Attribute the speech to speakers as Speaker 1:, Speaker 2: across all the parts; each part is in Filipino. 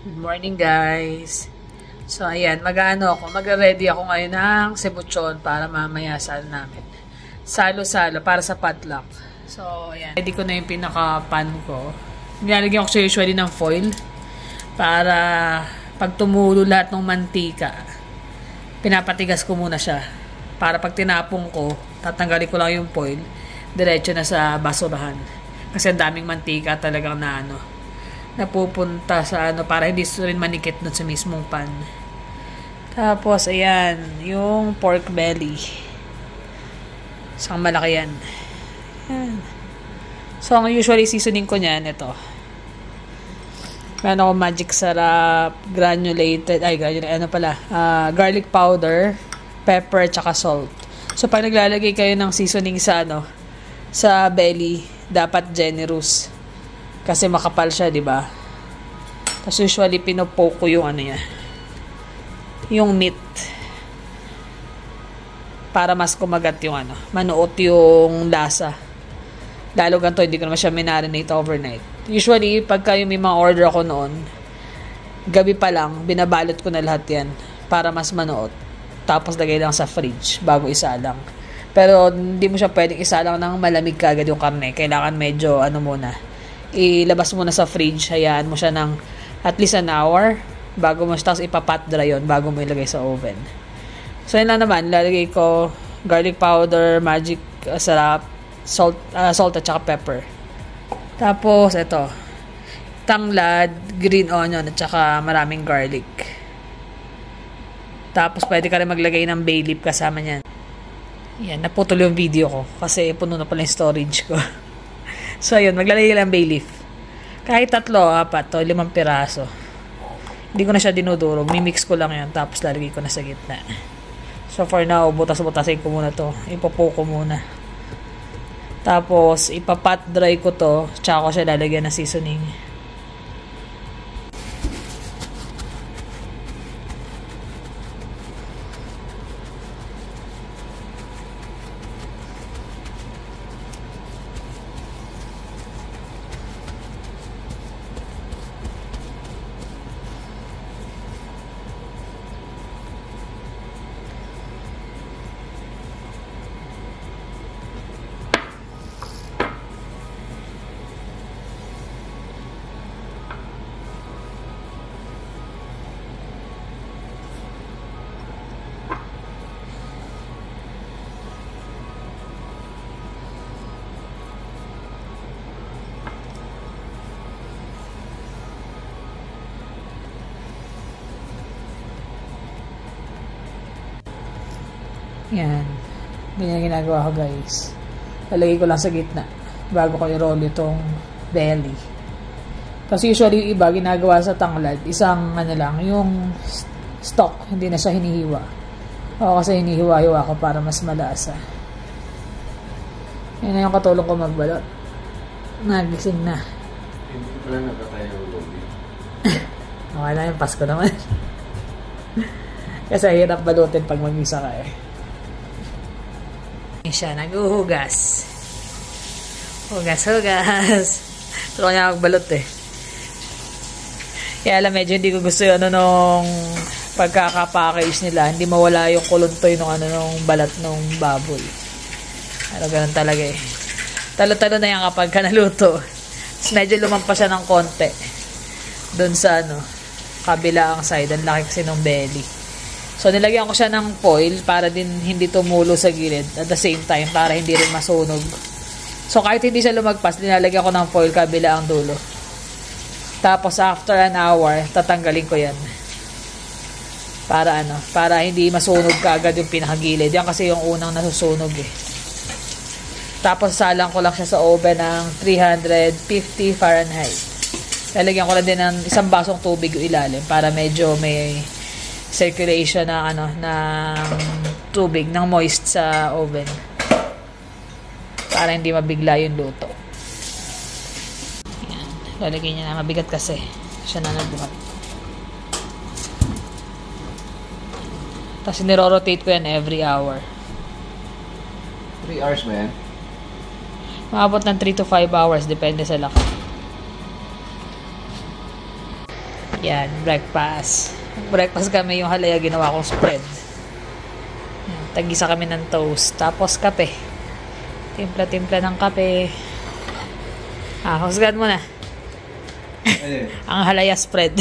Speaker 1: Good morning, guys. So, ayan, mag-ready ako ngayon ng cebuchon para mamaya salo namin. Salo-salo, para sa potluck. So, ayan. Ready ko na yung pinaka-pan ko. Nilalagyan ko siya usually ng foil para pag tumulo lahat ng mantika, pinapatigas ko muna siya. Para pag tinapong ko, tatanggalin ko lang yung foil, diretso na sa basurahan. Kasi ang daming mantika talagang napupunta sa para hindi rin manikit doon sa mismong pan. Tapos, ayan, yung pork belly. Isang malaki yan. Ayan. So, ang usually seasoning ko niyan, ito. Meron ako magic sarap, garlic powder, pepper, tsaka salt. So, pag naglalagay kayo ng seasoning sa belly, dapat generous. Kasi makapal siya, di ba? Tapos usually pinopoke ko yung yung meat. Para mas kumagat yung manuot yung lasa. Lalo ganito, hindi ko naman siya minarinate overnight. Usually, pagka yung may mga order ako noon, gabi pa lang, binabalot ko na lahat yan para mas manuot. Tapos lagay lang sa fridge bago isalang. Pero hindi mo siya pwedeng isalang ng malamig kagad yung karne. Kailangan medyo ilabas mo na sa fridge, hayaan mo siya ng at least an hour bago mo tapos ipapat dry yun bago mo ilagay sa oven. So yun lang naman, lalagay ko garlic powder, magic sarap, salt at saka pepper. Tapos ito, tanglad, green onion at saka maraming garlic. Tapos pwede ka rin maglagay ng bay leaf kasama niyan. Yan, naputol yung video ko kasi puno na pala yung storage ko. So, ayun, maglalagay lang bay leaf. Kahit 3, 4, 5 piraso. Hindi ko na siya dinudurog. Mimix ko lang yan, tapos lalagay ko na sa gitna. So, for now, butas-butasin ko muna to. Ipopoke ko muna. Tapos, ipapat dry ko to, tsaka ko siya lalagyan ng seasoning. Yan. Ganyan ginagawa ko, guys. Lalagay ko lang sa gitna bago ko i-roll itong belly. Kasi usually yung iba ginagawa sa tanglad, isang lang, yung stock, hindi na siya hinihiwa. Ako kasi hinihiwa-hiwa ko para mas malasa. Yan na yung katulong ko magbalot. Nagising na.
Speaker 2: Hindi ko pala nagkatayo ng lobby.
Speaker 1: Okay na yung Pasko naman. Kasi hirap balutin pag mag-isa ka siya, naghuhugas. Hugas. Pero kanya magbalot Kaya alam, medyo hindi ko gusto yung nung pagkakapackage nila. Hindi mawala yung kuluntoy nung balat nung baboy. Pero ganun talaga Talo-talo na yan kapag ka naluto. Medyo lumampas siya ng konti. Doon sa kabila ang side. Ang laki kasi ng belly. So, nilagyan ko siya ng foil para din hindi tumulo sa gilid. At the same time, para hindi rin masunog. So, kahit hindi siya lumagpas, nilalagyan ko ng foil kabila ang dulo. Tapos, after an hour, tatanggalin ko yan. Para hindi masunog kaagad yung pinakagilid. Yan kasi yung unang nasusunog Tapos, salang ko lang siya sa oven ng 350 Fahrenheit. Lalagyan ko lang din ng isang basong tubig yung ilalim para medyo may circulation ng tubig, ng moist sa oven. Para hindi mabigla yung luto. Yan. Lalagay niya na. Mabigat kasi. Siya na nagbuhat. Tapos niro-rotate ko yan every hour.
Speaker 2: 3 hours ba yan?
Speaker 1: Maabot ng 3 to 5 hours. Depende sa laki. Yan, breakfast. Breakfast kami, yung halaya ginawa kong spread. Yan, tagisa kami ng toast. Tapos kape. Timpla-timpla ng kape. Husgan mo na. Ang halaya spread.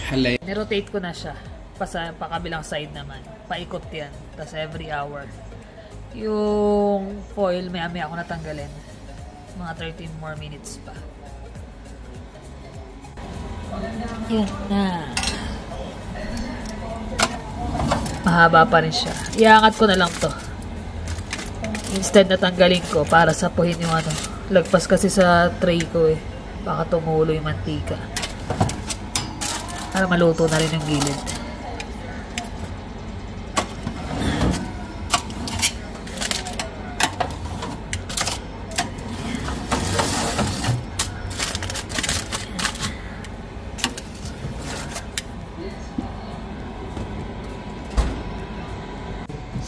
Speaker 2: Halaya.
Speaker 1: Nirotate ko na siya. Pa kabilang side naman. Paikot yan. Tapos every hour. Yung foil, maya-maya ako natanggalin. Mga 13 more minutes pa. Yan na. Mahaba pa rin siya. Iangat ko na lang to. Instead na tanggalin ko para sapuhin yung ano. Lagpas kasi sa tray ko eh. Baka tumulo yung mantika. Para maluto na rin yung gilid.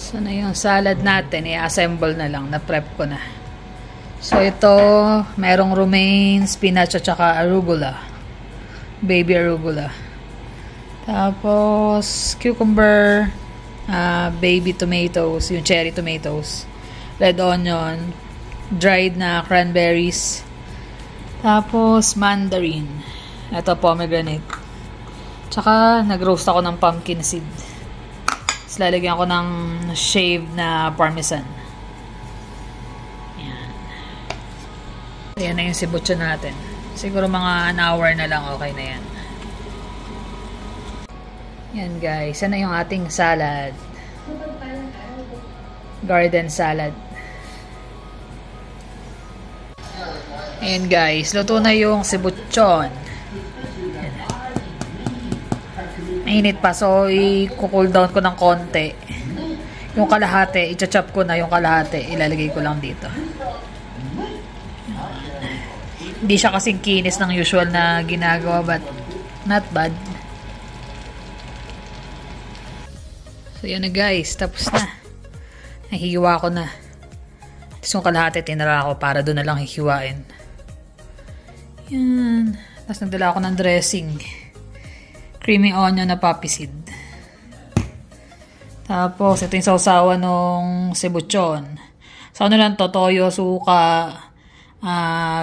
Speaker 1: So na yung salad natin, i-assemble na lang, na-prep ko na. So ito, merong romaine, spinach at saka arugula. Baby arugula. Tapos cucumber, baby tomatoes, yung cherry tomatoes, red onion, dried na cranberries. Tapos mandarin. Ito pomegranate. Tsaka nag-roast ako ng pumpkin seed. Lalagyan ko ng shaved na parmesan. Yan. Ayan na yung sibutso natin. Siguro mga an hour na lang okay na yan. Yan guys. Yan na yung ating salad. Garden salad. Ayan guys. Luto na yung sibutson. Mainit pa, so i-cool down ko ng konti. Yung kalahati, i-chop ko na yung kalahati, ilalagay ko lang dito. Hindi siya kasing kinis ng usual na ginagawa, but not bad. So yan na guys, tapos na. Nahihiwa ko na. Tapos yung kalahati, tinara ko para doon na lang hihiwain. Yan. Tapos nagdala ako ng dressing. Creamy onion na poppy seed. Tapos, ito yung sausawan ng sibutson. So, ano lang to? Toyo, suka,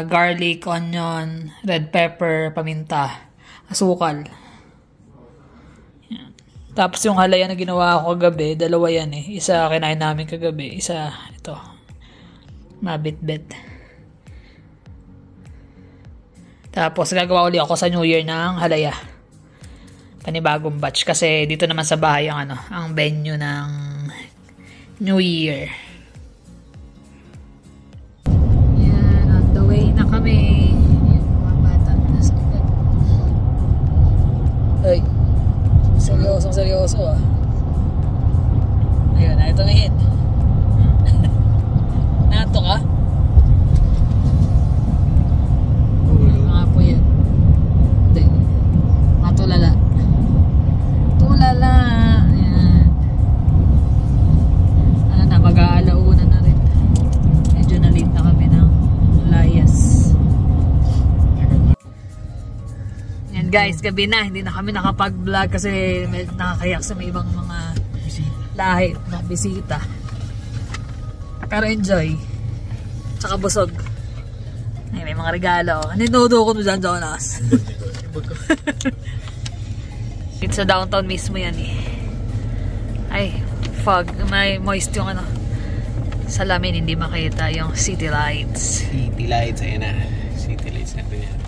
Speaker 1: garlic, onion, red pepper, paminta, asukal. Yan. Tapos, yung halaya na ginawa ko kagabi, dalawa yan eh. Isa kinain namin kagabi. Isa, ito. Mabit-bit. Tapos, gagawa ulit ako sa New Year ng halaya. Panibagong batch kasi dito naman sa bahay ang ang venue ng New Year. Yan, on the way na kami. Yan, mga bata nasa likod. Ay, seryoso ah. Ayun, na ito ngayon. Nato ka? Mga po yan. Hindi. Matulala. Tulala. Ayan. Ano na, mag-aalauna na rin. Medyo na-late na kami ng layas. Yan guys, gabi na. Hindi na kami nakapag-vlog kasi nakakayak sa may ibang mga lahi ng bisita. Pero enjoy. Tsaka busog. Ay, may mga regalo. Ninudo ko dyan, Jonas. It's sa downtown mismo yan eh. Ay, fog. May moist yung salamin, hindi makita yung city lights.
Speaker 2: City lights, ayun na. City lights na ito yan.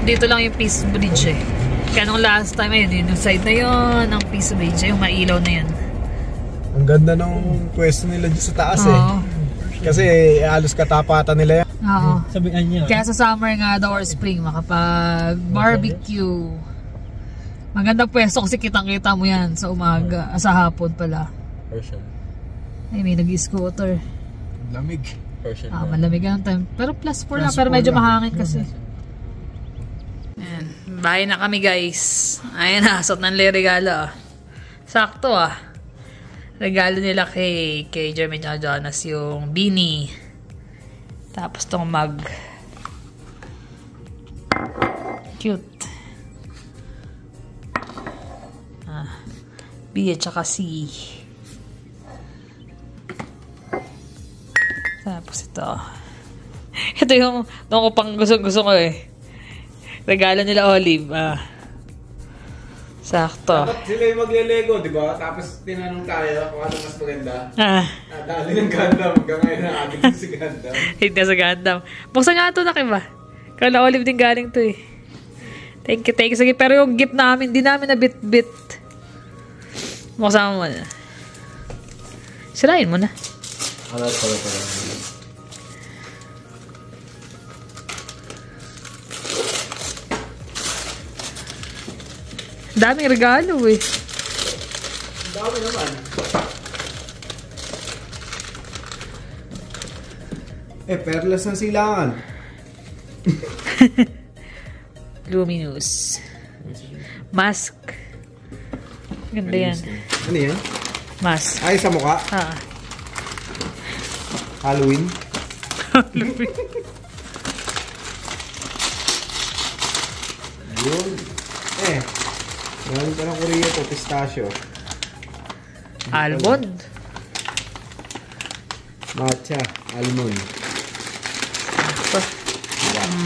Speaker 1: Dito lang yung Peace Bridge eh. Kaya nung last time, ayun, yung side na yun, ang Peace Bridge, yung mailaw na yun.
Speaker 3: Ang ganda ng pwesto nila dyan sa taas eh. Kasi halos katapatan nila yan.
Speaker 1: Oo.
Speaker 4: Sabihan niya.
Speaker 1: Kaya sa summer nga daw or spring, makapag barbecue. Magandang pwesto kasi kitang-kita mo yan sa umaga, sa hapon pala.
Speaker 4: Person.
Speaker 1: Ay, may nag-scooter.
Speaker 3: Lamig.
Speaker 4: Person.
Speaker 1: Malamig ang time. Pero +4 na, pero medyo mahangin kasi. Ayan. Bahay na kami guys. Ayan na, suot ng regalo. Sakto ah. regalo nila kay Jermaine at Jonas yung beanie. Tapos tong mug. Cute. B at saka C. Tapos ito. Ito yung ko pang gusto ko eh. Regalo nila Olive. Sakto.
Speaker 3: Dapat sila yung magle-Lego, di ba? Tapos tinanong tayo kung ano mas maganda. Nadali ng Gundam. Hanggang ngayon nakakita si Gundam.
Speaker 1: Hindi sa Gundam. Buksan nga ito na kiba. Kala Olive din galing to eh. Thank you. Sige, pero yung gift namin, di namin na bit-bit. Buksan mo muna. Sirain mo na.
Speaker 3: Pala.
Speaker 1: Daming regalo eh.
Speaker 3: Dami naman. Perlas ng silangan.
Speaker 1: Luminous. Mask. Ganda yan.
Speaker 3: Ano yan?
Speaker 1: Mask.
Speaker 3: Ay, sa mukha? Halloween? Yun. Meron pa ng Korea to, pistachio.
Speaker 1: Almond.
Speaker 3: Matcha, almond.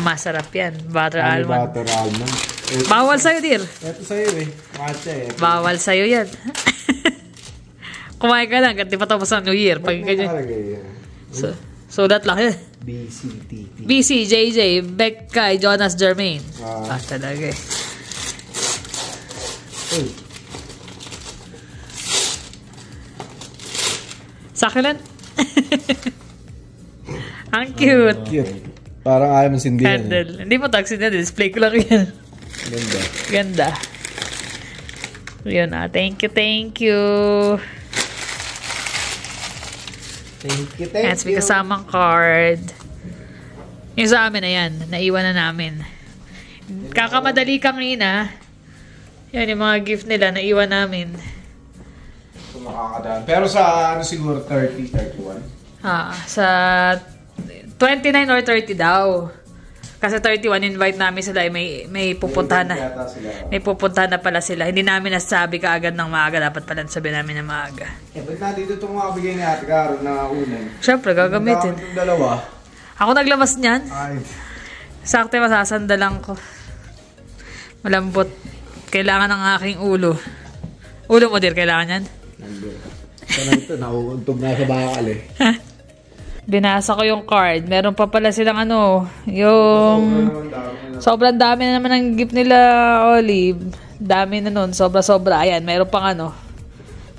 Speaker 1: Masarap yan. Butter almond.
Speaker 3: Butter almond.
Speaker 1: Bawal sa'yo, dear.
Speaker 3: Ito sa'yo eh. Matcha eh.
Speaker 1: Bawal sa'yo yan. Kumain ka lang. Ganti pa tapos ng New Year. Pag ganyan. Sulat lang yan.
Speaker 3: BCTT.
Speaker 1: BC, JJ, Becca, Jonas, Jermaine. Talaga eh. Succulent. Ang cute.
Speaker 3: Parang ayaw mong sindihan.
Speaker 1: Candle. Hindi mo tag sindihan. Display ko lang yan. Ganda. Yun na. Thank you.
Speaker 3: Thank you.
Speaker 1: Yes, may kasamang card. Yung sa amin na yan. Naiwan na namin. Kakamadali kanina. Yan yung mga gift nila. Naiwan namin.
Speaker 3: Makakadaan. Pero sa ano siguro 30, 31?
Speaker 1: Sa 29 or 30 daw. Kasi 31 invite namin sila. May pupuntahan na. May pupuntahan na pala sila. Hindi namin nasabi kaagad ng maaga. Dapat pala sabi namin ng maaga.
Speaker 3: Ba't na dito itong makabigay ni Ate Caro na unan?
Speaker 1: Siyempre, gagamitin.
Speaker 3: Itong dalawa.
Speaker 1: Ako naglamas niyan.
Speaker 3: Ay.
Speaker 1: Sakto masasandalan ko. Malambot. Kailangan ng aking ulo. Ulo mo, dear, kailangan yan?
Speaker 3: Sana ito, nauuntog na sa bakal eh.
Speaker 1: Binasa ko yung card. Meron pa pala silang yung... Sobrang dami na naman ang gift nila, Olive. Dami na nun. Sobra-sobra. Ayan, meron pang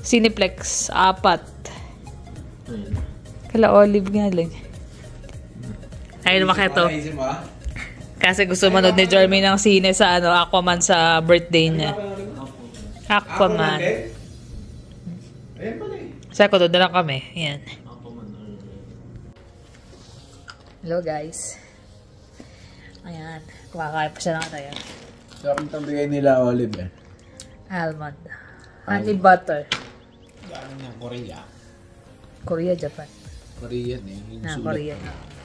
Speaker 1: Cineplex. 4. Kala Olive nga lang. Ayun, makito. Kasi gusto manood ni Jermaine ng sine sa Aquaman sa birthday niya. Aquaman.
Speaker 3: Ayan pala eh.
Speaker 1: Sa ko, doon na lang kami. Ayan. Hello guys. Ayan. Kumakain pa siya ng ayan.
Speaker 3: Sarap itong bigay nila Olive eh.
Speaker 1: Almond. Honey butter.
Speaker 3: Galing ng Korea.
Speaker 1: Korea, Japan.
Speaker 3: Korean eh.
Speaker 1: Korean.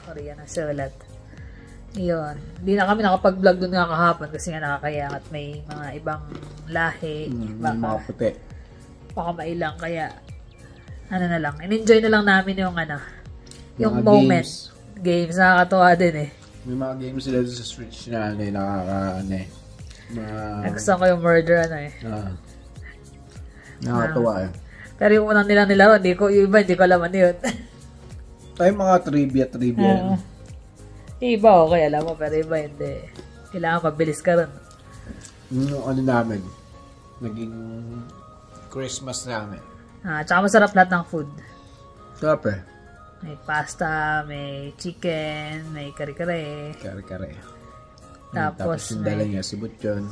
Speaker 1: Korean ang sulat. Yun. Hindi na kami nakapag-vlog doon nga kahapon kasi nga nakakaya at may mga ibang lahi.
Speaker 3: Mga puti.
Speaker 1: Baka mailang. Kaya na lang. In-enjoy na lang namin yung yung
Speaker 3: mga
Speaker 1: moment. Games. Nakakatuwa din eh.
Speaker 3: May mga games sila sa Switch na
Speaker 1: Nagustuhan ko yung murder
Speaker 3: nakakatuwa eh.
Speaker 1: Pero yung unang nilang nilaro, yung iba hindi ko alam yun.
Speaker 3: Ay mga trivia.
Speaker 1: Iba okay, alam mo, pero iba hindi. Kailangan mabilis ka rin.
Speaker 3: Yung namin, naging Christmas namin.
Speaker 1: Tsaka masarap lahat ng food.
Speaker 3: Sarap eh.
Speaker 1: May pasta, may chicken, may kare-kare.
Speaker 3: Kare-kare.
Speaker 1: Tapos
Speaker 3: yung dala niya, sibuchon,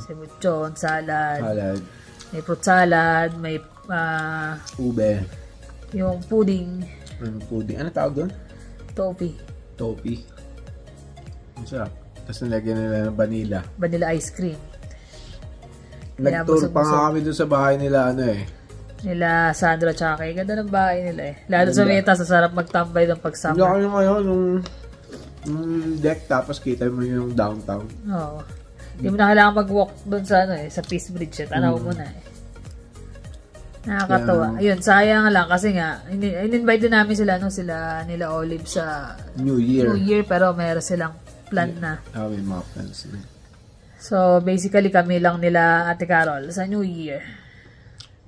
Speaker 1: salad. May fruit salad, may
Speaker 3: ube.
Speaker 1: Yung pudding.
Speaker 3: Ano tawag doon?
Speaker 1: Toffee.
Speaker 3: Ang sarap. Tapos nilagyan nila ng vanilla.
Speaker 1: Vanilla ice cream.
Speaker 3: Nag-tour pa nga kami doon sa bahay nila
Speaker 1: Nila Sandro tsaka kay ganda ng bahay nila eh. Lalo sa Meta, sarap magtambay ng pag-summer.
Speaker 4: Wala kayo ngayon nung deck tapos kita mo yung downtown.
Speaker 1: Oo. Hindi mo na kailangan mag-walk doon sa sa Peace Bridge. Tanaw mo na eh. Nakakatawa. Ayun, sayang lang kasi nga in-invite din namin sila nila Olive sa
Speaker 4: New Year,
Speaker 1: pero meron silang plan na.
Speaker 4: May mga plans na.
Speaker 1: So basically kami lang nila Ate Carol sa New Year.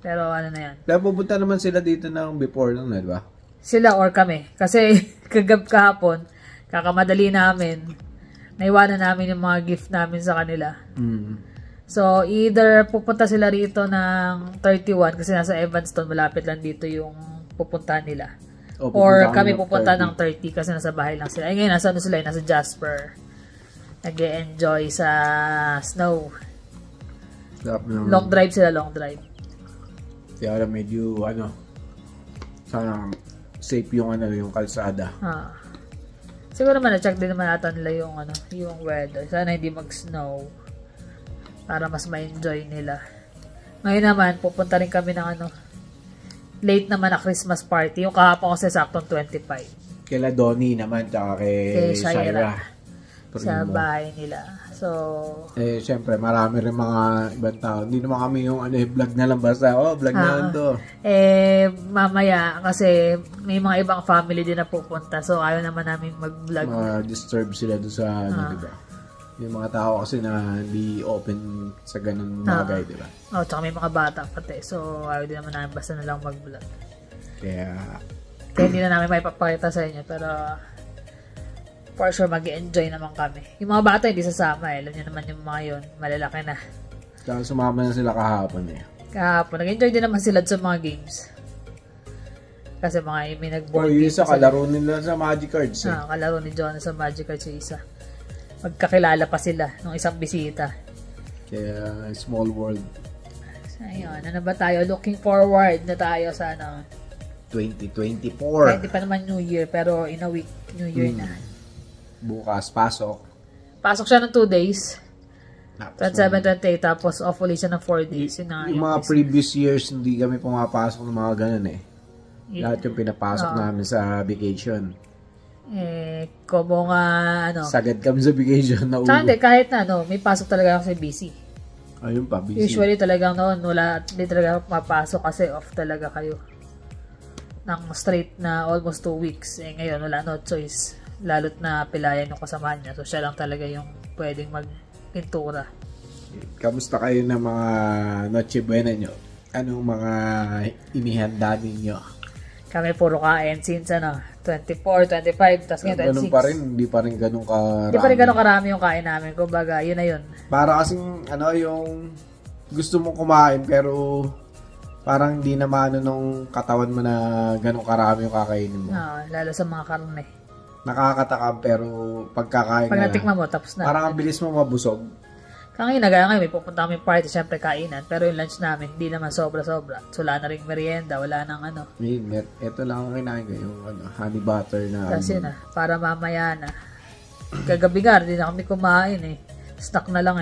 Speaker 1: Pero ano na yan.
Speaker 4: Kaya pupunta naman sila dito ng before lang, di ba?
Speaker 1: Sila or kami. Kasi kahapon, kakamadali namin, naiwanan namin yung mga gift namin sa kanila. So, either pupunta sila rito ng 31 kasi nasa Evanston, malapit lang dito yung pupuntahan nila. Or kami pupunta ng 30 kasi nasa bahay lang sila. Ay, ngayon, nasa sila? Nasa Jasper. Nag-e-enjoy sa snow. Long drive sila, long drive.
Speaker 4: Kaya medyo, sana safe yung kalsada.
Speaker 1: Siguro naman, na-check din naman natin nila yung weather. Sana hindi mag-snow. Para mas ma-enjoy nila. Ngayon naman, pupunta rin kami ng late naman na Christmas party. Yung kahapon kasi saktong 25.
Speaker 4: Kila Donnie naman, tsaka kay Shaira.
Speaker 1: Sa bahay nila. So,
Speaker 4: syempre, marami rin mga ibang tao. Hindi naman kami yung vlog na lang basta. Vlog na lang to.
Speaker 1: Mamaya, kasi may mga ibang family din na pupunta. So, ayaw naman namin mag-vlog.
Speaker 4: Disturb sila doon sa, diba? Yung mga tao kasi na hindi open sa ganun bagay, di ba?
Speaker 1: Tsaka may mga bata pati. So, ayaw din naman namin basta na lang mag-vlog.
Speaker 4: Kaya
Speaker 1: hindi na namin maipapakita sa inyo. Pero, for sure, mag-enjoy naman kami. Yung mga bata hindi sasama eh. Alam nyo naman yung mga yun. Malalaki na.
Speaker 4: Kaya sumama na sila kahapon eh.
Speaker 1: Kahapon. Nag-enjoy din naman sila sa mga games. Kasi mga may nag-board games.
Speaker 4: Yung isa, kalaro nila sa Magic Cards eh.
Speaker 1: Kalaro ni John sa Magic Cards yung isa. Magkakilala pa sila nung isang bisita.
Speaker 4: Kaya, small world.
Speaker 1: Ayun, ano ba tayo? Looking forward na tayo sa
Speaker 4: 2024.
Speaker 1: Hindi pa naman New Year, pero in a week, New Year na.
Speaker 4: Bukas, pasok.
Speaker 1: Pasok siya ng 2 days. 27, 28, tapos off ulit siya ng 4 days.
Speaker 4: Yung mga previous years, hindi kami pumapasok ng mga ganun eh. Lahat yung pinapasok namin sa vacation.
Speaker 1: Como nga,
Speaker 4: sagad kami sa vacation na ulo.
Speaker 1: Hindi, kahit na, may pasok talaga ako sa busy.
Speaker 4: Ayun pa, busy.
Speaker 1: Usually talagang hindi talaga mapasok kasi off talaga kayo. Nang straight na almost 2 weeks. Ngayon, wala no choice. Lalo't na pilayan yung kasamahan niya. So, siya lang talaga yung pwedeng magpintura.
Speaker 4: Kamusta kayo ng mga Noche Buena nyo? Anong mga inihanda ninyo?
Speaker 1: Kami puro kain since 24, 25, tapos ngayon 26.
Speaker 4: Ganun pa rin, hindi pa rin ganun karami.
Speaker 1: Hindi pa rin ganun karami yung kain namin. Kumbaga, yun na yun.
Speaker 4: Para kasing, yung gusto mong kumain, pero parang hindi naman nung katawan mo na ganun karami yung kakainin mo.
Speaker 1: Lalo sa mga karne.
Speaker 4: Nakakatakam, pero pagkakain
Speaker 1: pag natikman mo, tapos na.
Speaker 4: Parang ang bilis mo mabusog.
Speaker 1: Ngayon, may pupunta kami party, syempre kainan. Pero yung lunch namin, hindi naman sobra-sobra. So, wala na rin merienda, wala nang
Speaker 4: Ito lang ang kinain ko, yung honey butter na.
Speaker 1: Kasi para mamaya na. Kagabi nga, hindi na kami kumain eh. Snack na lang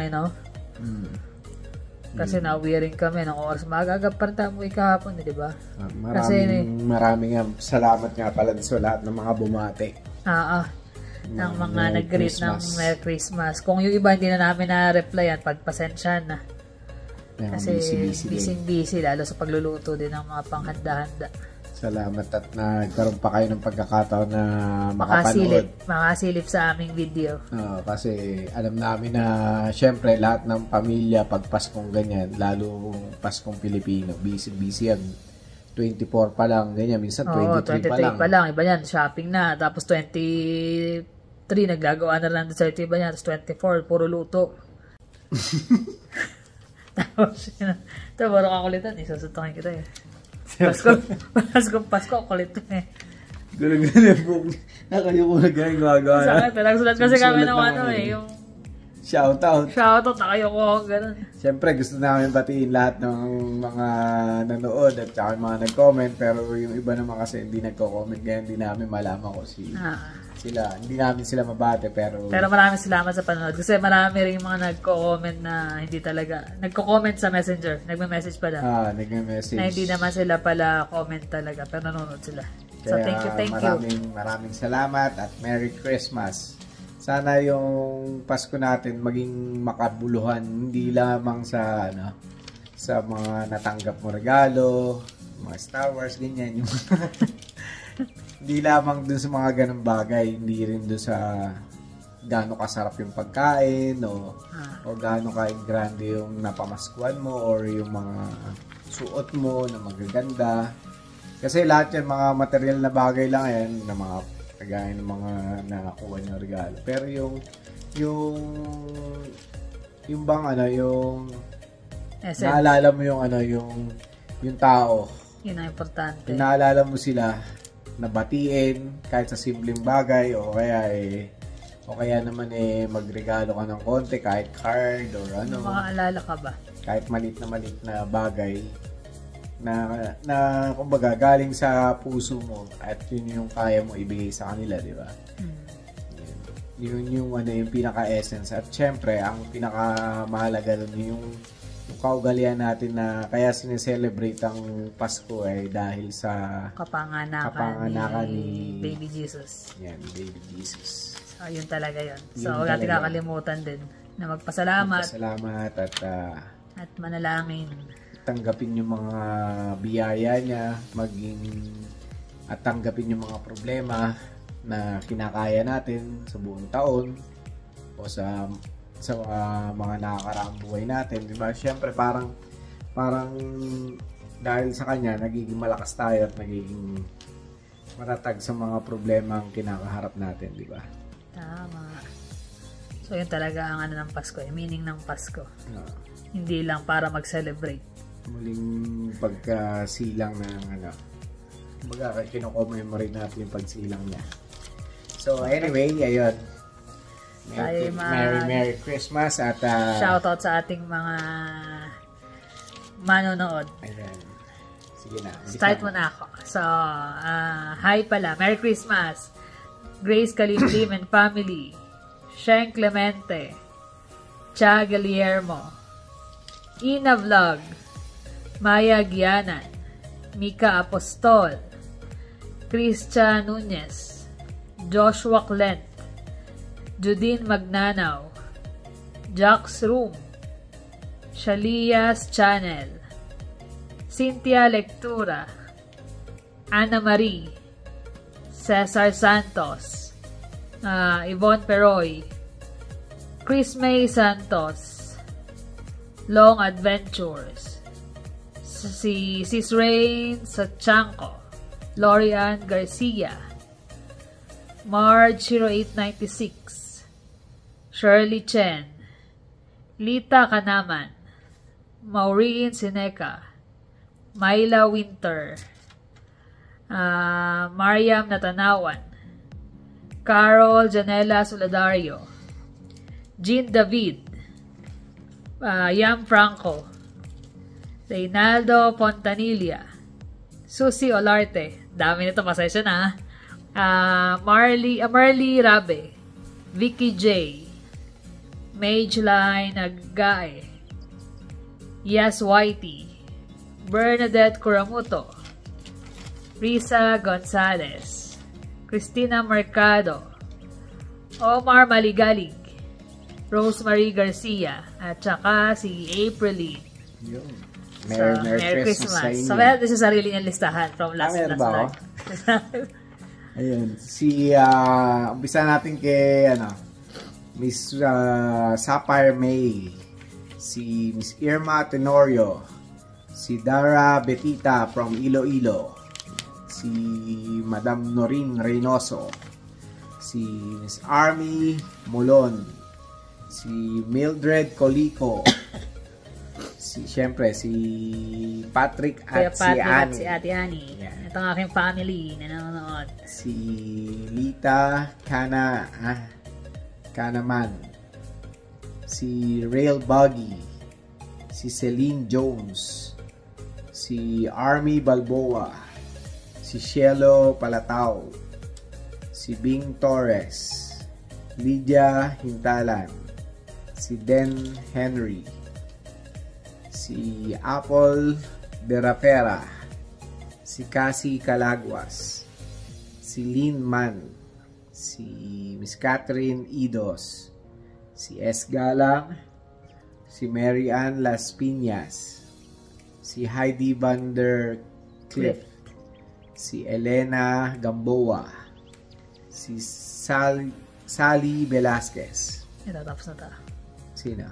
Speaker 1: Kasi na-wearing kami ng oras. Magagap pa rin tayo kahapon, di ba?
Speaker 4: Maraming salamat nga pala sa lahat ng mga bumate.
Speaker 1: ng mga nag-greet ng Merry Christmas. Kung yung iba hindi na namin na-replyan, pagpasensya na. Kasi busy lalo sa pagluluto din ng mga panghanda-handa.
Speaker 4: Salamat at nagkaroon pa kayo ng pagkakataon na makapanood.
Speaker 1: Makasilip sa aming video.
Speaker 4: Kasi alam namin na syempre lahat ng pamilya pag Paskong ganyan, lalo Paskong Pilipino, busy yan. 24 pa lang, ganyan. Minsan 23 pa lang. Iba yan, shopping na. Tapos 23, naggagawa na lang ng 30 ba yan. Tapos 24, puro luto. Tapos, ito, parang kakulitan. Susuntukin kita eh. Pasko, kulit eh. Gulag-gulag po. Nakayuko na ganyan gagawa.
Speaker 1: Sakit, nagsulat kasi kami ng yung
Speaker 4: Shoutout.
Speaker 1: Shoutout na kayo ko. Ganun.
Speaker 4: Siyempre, gusto namin batiin lahat ng mga nanood at saka yung mga nag-comment. Pero yung iba naman kasi hindi nagko-comment. Kaya hindi namin malaman ko sila. Hindi namin sila mabate. Pero
Speaker 1: maraming salamat sa panonood. Kasi marami rin mga nagko-comment na hindi talaga. Nagko-comment sa messenger. Nagme-message pala.
Speaker 4: Nagme-message.
Speaker 1: Na hindi naman sila pala comment talaga. Pero nanonood sila. So,
Speaker 4: kaya
Speaker 1: thank you.
Speaker 4: Maraming salamat at Merry Christmas. Sana yung Pasko natin maging makabuluhan, hindi lamang sa sa mga natanggap mo regalo, mga Star Wars, ganyan. Hindi lamang dun sa mga ganung bagay, hindi rin dun sa gaano kasarap yung pagkain o gaano ka-grande yung napamaskuhan mo or yung mga suot mo na magaganda. Kasi lahat yan mga material na bagay lang yan, na mga kagaya ng mga nakakuha ng regalo. Pero yung bang yung naalala mo yung tao.
Speaker 1: Yun ang importante.
Speaker 4: Naalala mo sila na batiin kahit sa simpleng bagay o kaya naman magregalo ka ng konti kahit card or ano.
Speaker 1: Makaalala ka ba?
Speaker 4: Kahit maliit na bagay na kumbaga galing sa puso mo at yun yung kaya mo ibigay sa kanila, di ba? Yun yung pinaka-essence. At syempre, ang pinaka-mahalaga dun yung kaugalian natin na kaya sineselebrate ang Pasko ay dahil sa kapanganakan ni
Speaker 1: Baby Jesus.
Speaker 4: Yan, Baby Jesus.
Speaker 1: So, yun talaga yun. So, wala natin kakalimutan din na magpasalamat at manalangin.
Speaker 4: Tanggapin yung mga biyaya niya, at tanggapin yung mga problema na kinakaya natin sa buong taon o sa mga nakakaraang buhay natin, di ba? Siyempre parang dahil sa kanya nagiging malakas tayo at nagiging matatag sa mga problema ang kinakaharap natin, di ba?
Speaker 1: Tama. So yun talaga ang ng Pasko, yung meaning ng Pasko. Hindi lang para mag-celebrate. Muling
Speaker 4: pagkasilang ng kumbaga kino-commemorate natin yung pagsilang niya. So anyway, ayun. Merry Christmas at
Speaker 1: shoutout sa ating mga manonood.
Speaker 4: Ayan. Sige na.
Speaker 1: Start mo na ako. So, hi pala. Merry Christmas. Grace Kalimlim and family. Sheng Clemente. Cha Guillermo. Ina Vlog. Maya Gianan, Mika Apostol, Christian Nunez, Joshua Clent, Judine Magnanaw, Jack's Room, Shalia's Channel, Cynthia Lectura, Ana Marie, Cesar Santos, Yvonne Peroy, Chris May Santos, Long Adventures, si Sis Rain Sachanko, Lorian Garcia, Marge 0896, Shirley Chen, Lita Kanaman, Maureen Sineca, Myla Winter, Mariam Natanawan, Carol Janela Soladario, Jean David, Yam Franco, Reynaldo Fontanilla, Susie Olarte, dami nito, pasensya na, Marley Rabe, Vicky J, Mageline Naggae, Yas Whitey, Bernadette Kuramuto, Risa Gonzalez, Cristina Mercado, Omar Maligalig, Rosemary Garcia, at saka si Aprilline.
Speaker 4: Merry Christmas sa inyo.
Speaker 1: So, meron din sa sarili niyang listahan from last vlog.
Speaker 4: Ayun. Umpisa natin kay, Miss Sapphire May, si Miss Irma Tenorio, si Dara Betita from Iloilo, si Madam Norin Reynoso, si Miss Army Mulon, si Mildred Colico, siyempre si Patrick at si Annie.
Speaker 1: Si Ate Annie. Yeah. Ito ang aking family na nanonood.
Speaker 4: Si Lita Kanaman. si Rail Buggy, si Celine Jones, si Army Balboa, si Cielo Palatao, si Bing Torres, Lydia Hintalan, si Den Henry, si Apple de Rapera, si Cassie Calaguas, si Lynn Man, si Miss Catherine Idos, si S. Galang, si Mary Ann Las Piñas, si Heidi Van der Cliff, si Elena Gamboa, si Sally Velasquez.
Speaker 1: Ito, tapos na ta.
Speaker 4: Sino?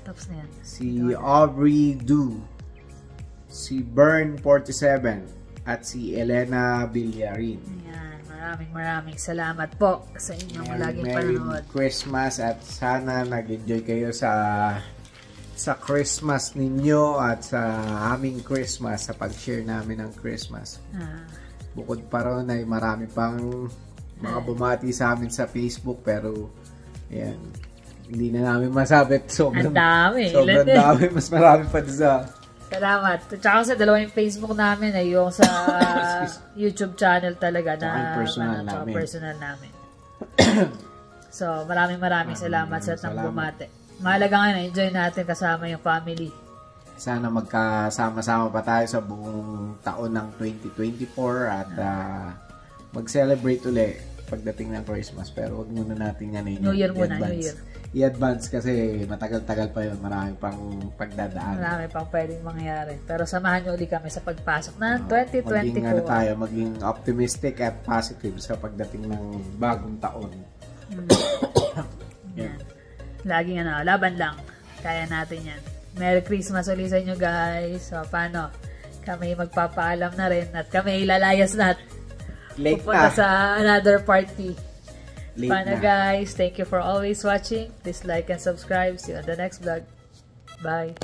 Speaker 1: Tapos na yan.
Speaker 4: Si Aubrey Du, si Bern 47, at si Elena Villarin.
Speaker 1: Ayan, maraming salamat po sa inyong laging panonood.
Speaker 4: Merry Christmas at sana nag-enjoy kayo sa Christmas ninyo at sa aming Christmas, sa pag-share namin ng Christmas. Bukod pa ron ay marami pang mga bumati sa amin sa Facebook, pero ayan, hindi na namin masabi. Sobrang dami. Mas marami pa doon sa...
Speaker 1: Salamat. Tsaka sa dalawang Facebook namin ay yung sa YouTube channel talaga na personal namin. So, maraming salamat sa tang bumati. Mahalaga nga, enjoy natin kasama yung family.
Speaker 4: Sana magkasama-sama pa tayo sa buong taon ng 2024 at mag-celebrate ulit pagdating ng Christmas. Pero wag muna natin
Speaker 1: New Year muna, New Year.
Speaker 4: I-advance kasi matagal-tagal pa yun. Marami pang pagdadaan.
Speaker 1: Marami pang pwedeng mangyari. Pero samahan nyo ulit kami sa pagpasok ng 2024.
Speaker 4: Maging optimistic at positive sa pagdating ng bagong taon.
Speaker 1: Yan. Laging laban lang. Kaya natin yan. Merry Christmas ulit sa inyo, guys. So, paano? Kami magpapaalam na rin at kami ilalayas na at pupunta sa another party. Paano, guys? Thank you for always watching. Please like and subscribe. See you on the next vlog. Bye.